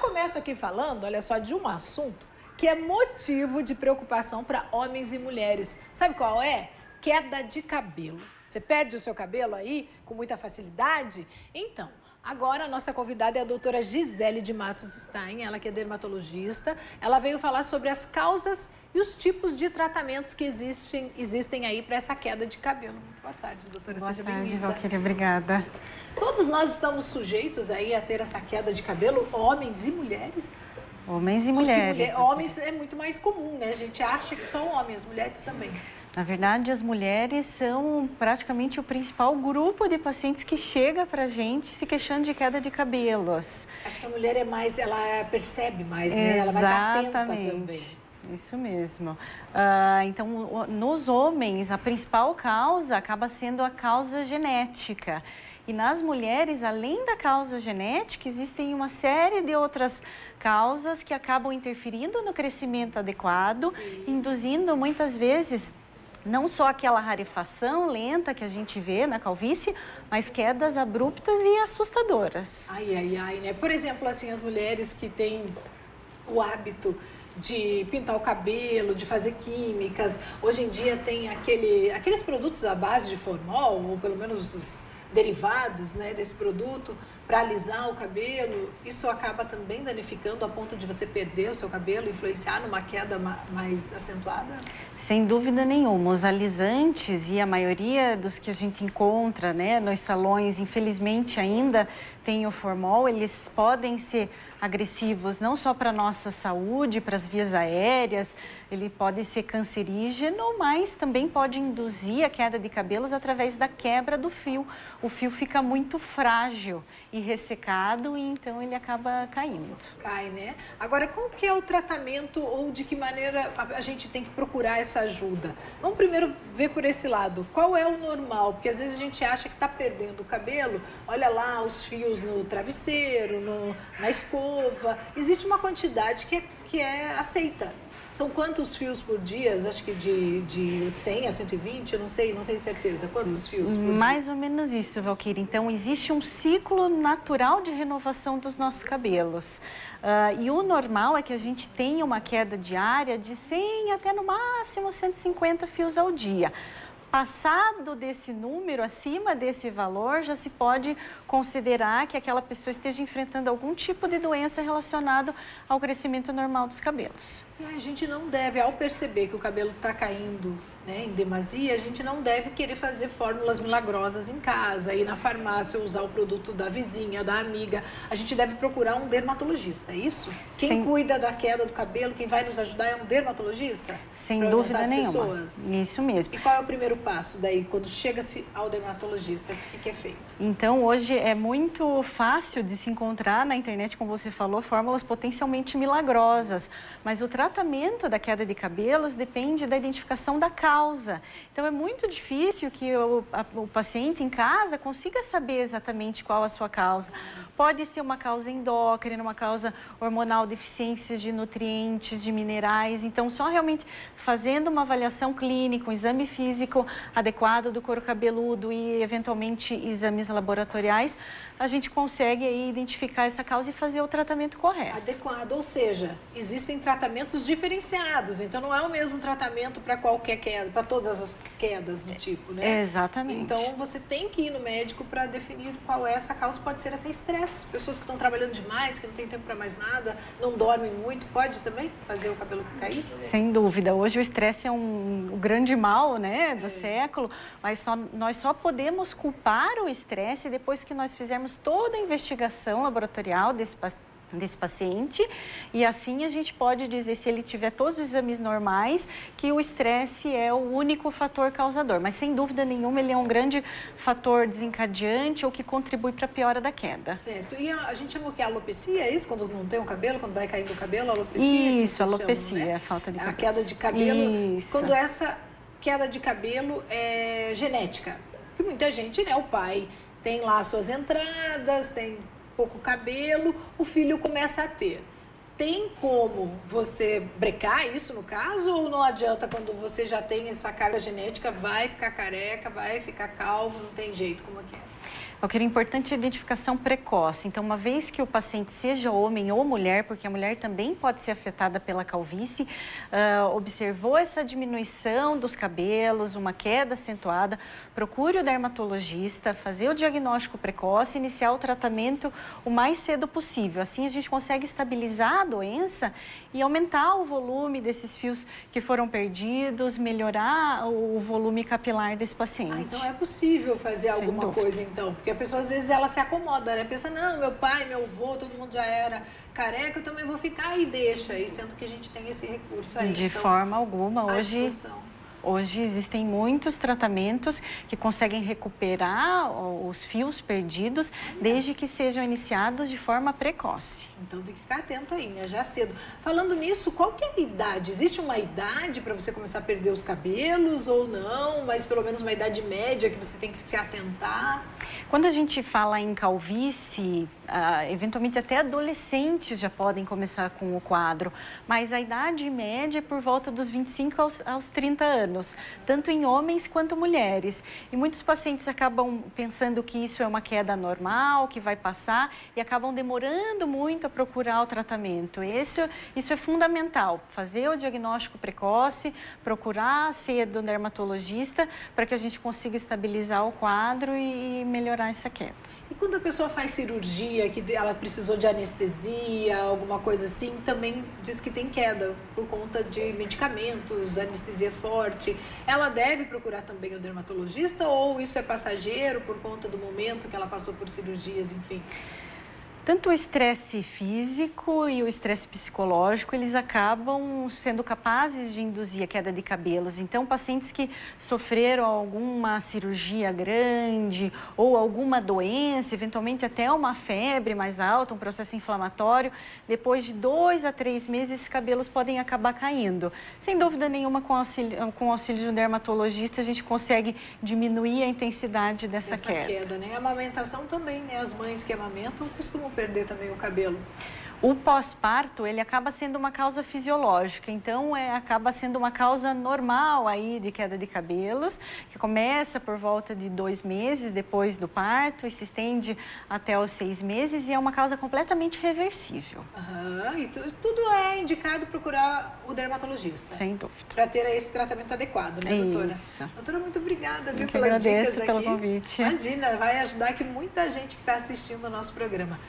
começo aqui falando, olha só, de um assunto que é motivo de preocupação para homens e mulheres. Sabe qual é? Queda de cabelo. Você perde o seu cabelo aí com muita facilidade? Então, agora a nossa convidada é a doutora Gisele de Matos Stein, ela que é dermatologista. Ela veio falar sobre as causas e os tipos de tratamentos que existem aí para essa queda de cabelo. Boa tarde, doutora. Boa Seja tarde, bem-vinda. Valquíria. Obrigada. Todos nós estamos sujeitos aí a ter essa queda de cabelo, homens e mulheres? Homens e mulheres. Homens é muito mais comum, né? A gente acha que são homens, mulheres também. Na verdade, as mulheres são praticamente o principal grupo de pacientes que chega pra gente se queixando de queda de cabelos. Acho que a mulher é mais, ela percebe mais, né? Ela é mais atenta também. Isso mesmo. Então, nos homens, a principal causa acaba sendo a causa genética. E nas mulheres, além da causa genética, existem uma série de outras causas que acabam interferindo no crescimento adequado, Sim. induzindo muitas vezes não só aquela rarefação lenta que a gente vê na calvície, mas quedas abruptas e assustadoras. Ai, né? Por exemplo, assim, as mulheres que têm o hábito de pintar o cabelo, de fazer químicas. Hoje em dia tem aqueles produtos à base de formol, ou pelo menos os derivados, né, desse produto para alisar o cabelo. Isso acaba também danificando a ponto de você perder o seu cabelo, influenciar numa queda mais acentuada? Sem dúvida nenhuma. Os alisantes e a maioria dos que a gente encontra, né, nos salões, infelizmente ainda tem o formol, eles podem ser agressivos não só para a nossa saúde, para as vias aéreas, ele pode ser cancerígeno, mas também pode induzir a queda de cabelos através da quebra do fio. O fio fica muito frágil e ressecado e então ele acaba caindo. Cai, né? Agora, qual que é o tratamento ou de que maneira a gente tem que procurar essa ajuda? Vamos primeiro ver por esse lado. Qual é o normal? Porque às vezes a gente acha que está perdendo o cabelo, olha lá os fios no travesseiro, na escova. Existe uma quantidade que é aceita. São quantos fios por dia? Acho que de 100 a 120, eu não sei, não tenho certeza. Quantos fios por dia? Mais ou menos isso, Valquíria. Então, existe um ciclo natural de renovação dos nossos cabelos. E o normal é que a gente tenha uma queda diária de 100 até no máximo 150 fios ao dia. Passado desse número, acima desse valor, já se pode considerar que aquela pessoa esteja enfrentando algum tipo de doença relacionada ao crescimento normal dos cabelos. E a gente não deve, ao perceber que o cabelo está caindo, né, em demasia, a gente não deve querer fazer fórmulas milagrosas em casa, ir na farmácia, usar o produto da vizinha, da amiga. A gente deve procurar um dermatologista, é isso? Quem cuida da queda do cabelo, quem vai nos ajudar é um dermatologista? Sem dúvida nenhuma. Pessoas? Isso mesmo. E qual é o primeiro passo daí, quando chega-se ao dermatologista? O que é feito? Então, hoje é muito fácil de se encontrar na internet, como você falou, fórmulas potencialmente milagrosas, mas o tratamento da queda de cabelos depende da identificação da causa. Então, é muito difícil que o paciente em casa consiga saber exatamente qual a sua causa. Pode ser uma causa endócrina, uma causa hormonal, deficiências de nutrientes, de minerais. Então, só realmente fazendo uma avaliação clínica, um exame físico adequado do couro cabeludo e, eventualmente, exames laboratoriais, a gente consegue aí identificar essa causa e fazer o tratamento correto. Adequado, ou seja, existem tratamentos diferenciados, então não é o mesmo tratamento para qualquer queda, para todas as quedas do tipo, né? Exatamente. Então você tem que ir no médico para definir qual é essa causa, pode ser até estresse. Pessoas que estão trabalhando demais, que não tem tempo para mais nada, não dormem muito, pode também fazer o cabelo cair? Sem dúvida. Hoje o estresse é o grande mal, né, do século, mas nós só podemos culpar o estresse depois que nós fizermos toda a investigação laboratorial desse paciente, e assim a gente pode dizer, se ele tiver todos os exames normais, que o estresse é o único fator causador, mas sem dúvida nenhuma ele é um grande fator desencadeante ou que contribui para a piora da queda. Certo, e a gente chama o que? Alopecia, é isso? Quando não tem o cabelo, quando vai caindo o cabelo, alopecia? Isso, alopecia, chamam, né? Falta de cabelo. A queda de cabelo, isso. Quando essa queda de cabelo é genética, porque muita gente, né, o pai tem lá suas entradas, tem pouco cabelo, o filho começa a ter. Tem como você brecar isso no caso, ou não adianta quando você já tem essa carga genética, vai ficar careca, vai ficar calvo, não tem jeito, como é que é? O que era importante é a identificação precoce. Então, uma vez que o paciente seja homem ou mulher, porque a mulher também pode ser afetada pela calvície, observou essa diminuição dos cabelos, uma queda acentuada, procure o dermatologista, fazer o diagnóstico precoce, iniciar o tratamento o mais cedo possível. Assim, a gente consegue estabilizar a doença e aumentar o volume desses fios que foram perdidos, melhorar o volume capilar desse paciente. Então é possível fazer alguma coisa, então, porque a pessoa às vezes ela se acomoda, né? Pensa, não, meu pai, meu avô, todo mundo já era careca, eu também vou ficar e deixa. E sendo que a gente tem esse recurso aí. De então, forma alguma, hoje existem muitos tratamentos que conseguem recuperar os fios perdidos desde que sejam iniciados de forma precoce. Então tem que ficar atento aí, né? Já cedo. Falando nisso, qual que é a idade? Existe uma idade para você começar a perder os cabelos ou não? Mas pelo menos uma idade média que você tem que se atentar? Quando a gente fala em calvície, eventualmente até adolescentes já podem começar com o quadro, mas a idade média é por volta dos 25 aos 30 anos, tanto em homens quanto mulheres. E muitos pacientes acabam pensando que isso é uma queda normal, que vai passar, e acabam demorando muito a procurar o tratamento. Isso é fundamental, fazer o diagnóstico precoce, procurar cedo o dermatologista para que a gente consiga estabilizar o quadro e melhorar essa queda. E quando a pessoa faz cirurgia, que ela precisou de anestesia, alguma coisa assim, também diz que tem queda por conta de medicamentos, anestesia forte. Ela deve procurar também o dermatologista ou isso é passageiro por conta do momento que ela passou por cirurgias, enfim? Tanto o estresse físico e o estresse psicológico, eles acabam sendo capazes de induzir a queda de cabelos. Então, pacientes que sofreram alguma cirurgia grande ou alguma doença, eventualmente até uma febre mais alta, um processo inflamatório, depois de 2 a 3 meses, esses cabelos podem acabar caindo. Sem dúvida nenhuma, com o auxílio de um dermatologista, a gente consegue diminuir a intensidade dessa queda. Né? A amamentação também, né? As mães que amamentam costumam perder também o cabelo. O pós-parto, ele acaba sendo uma causa fisiológica, então acaba sendo uma causa normal aí de queda de cabelos, que começa por volta de 2 meses depois do parto e se estende até os 6 meses e é uma causa completamente reversível. E tudo é indicado procurar o dermatologista. Sem dúvida. Para ter esse tratamento adequado, né, doutora? Isso. Doutora, muito obrigada, viu, pelas dicas aqui. Agradeço pelo convite. Imagina, vai ajudar aqui muita gente que está assistindo o nosso programa.